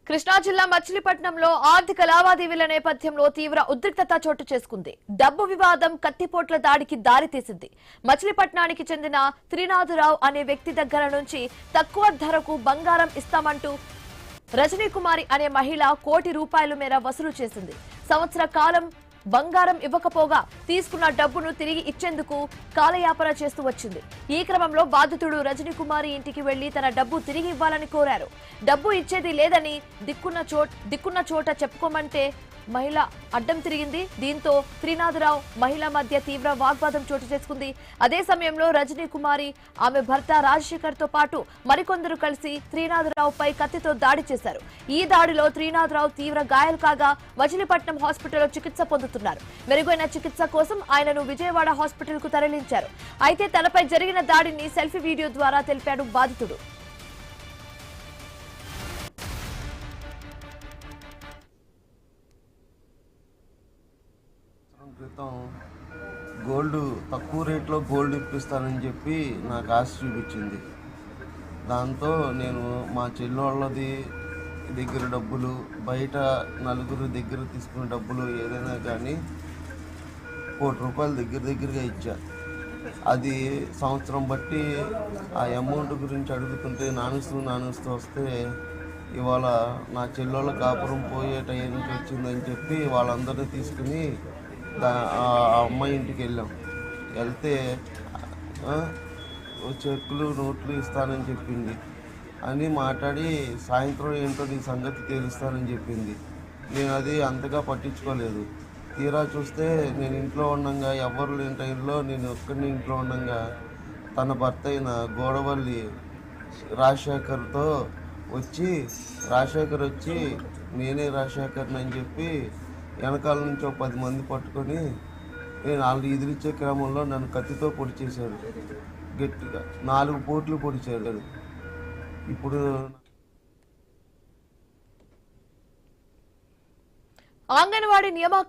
కృష్ణా జిల్లా మచిలీపట్నంలో ఆర్థిక లావాదేవీల నేపథ్యంలో తీవ్ర ఉద్రిక్తత చోటు చేసుకుంది. డబ్బు వివాదం కత్తిపోట్ల దాడికి దారితీసింది. మచిలీపట్నానికి చెందిన త్రినాథరావు అనే వ్యక్తి దగ్గర నుంచి తక్కువ ధరకు బంగారం ఇస్తామంటూ రజనీ కుమారి అనే మహిళ ₹1,00,00,000 మేర వసూలు చేసింది. సంవత్సర కాలం బంగారం ఇవ్వకపోగా తీసుకున్న డబ్బును తిరిగి ఇచ్చేందుకు కాలయాపన చేస్తూ వచ్చింది. ఈ క్రమంలో బాధితుడు రజనీ కుమారి ఇంటికి వెళ్లి తన డబ్బు తిరిగి ఇవ్వాలని కోరారు. డబ్బు ఇచ్చేది లేదని దిక్కున్న చోట చెప్పుకోమంటే మహిళ అడ్డం తిరిగింది. దీంతో త్రినాథరావు మహిళ మధ్య తీవ్ర వాగ్వాదం చోటు చేసుకుంది. అదే సమయంలో రజనీ కుమారి ఆమె భర్త రాజశేఖర్ తో పాటు మరికొందరు కలిసి త్రినాథరావుపై కత్తితో దాడి చేశారు. ఈ దాడిలో త్రినాథరావు తీవ్ర గాయాలు కాగా మచిలీపట్నం హాస్పిటల్లో చికిత్స పొందుతున్నారు. మెరుగైన చికిత్స కోసం ఆయనను విజయవాడ హాస్పిటల్ కు తరలించారు. అయితే తనపై జరిగిన దాడిని సెల్ఫీ వీడియో ద్వారా తెలిపాడు బాధితుడు. క్రితం గోల్డ్ తక్కువ రేట్లో గోల్డ్ ఇప్పిస్తానని చెప్పి నాకు ఆశ చూపించింది. దాంతో నేను మా చెల్లెళ్ళది దగ్గర డబ్బులు, బయట నలుగురు దగ్గర తీసుకున్న డబ్బులు ఏదైనా కానీ ₹1,00,00,000 దగ్గరగా ఇచ్చా. అది సంవత్సరం బట్టి ఆ అమౌంట్ గురించి అడుగుతుంటే నానుస్తూ వస్తే ఇవాళ నా చెల్లెళ్ళ కాపురం పోయే టైంకి వచ్చిందని చెప్పి వాళ్ళందరినీ తీసుకుని ఆ అమ్మాయి ఇంటికి వెళ్తే చెక్కులు నోట్లు ఇస్తానని చెప్పింది అని మాట్లాడి సాయంత్రం ఏంటో నీ సంగతి తేలుస్తానని చెప్పింది. నేను అది అంతగా పట్టించుకోలేదు. తీరా చూస్తే నేను ఇంట్లో ఉండగా, ఎవరు లేని టైంలో నేను ఒక్కడిని ఇంట్లో ఉండగా తన భర్త అయిన గోడవల్లి రాజశేఖర్తో రాజశేఖర్ వచ్చి నేనే రాజశేఖర్ని అని చెప్పి వెనకాల నుంచి 10 మంది పట్టుకొని నేను వాళ్ళు ఎదిరించే క్రమంలో నన్ను కత్తితో పొడి చేశాడు. గట్టిగా 4 పోట్లు పొడిచాడు. ఇప్పుడు అంగన్వాడీ నియామక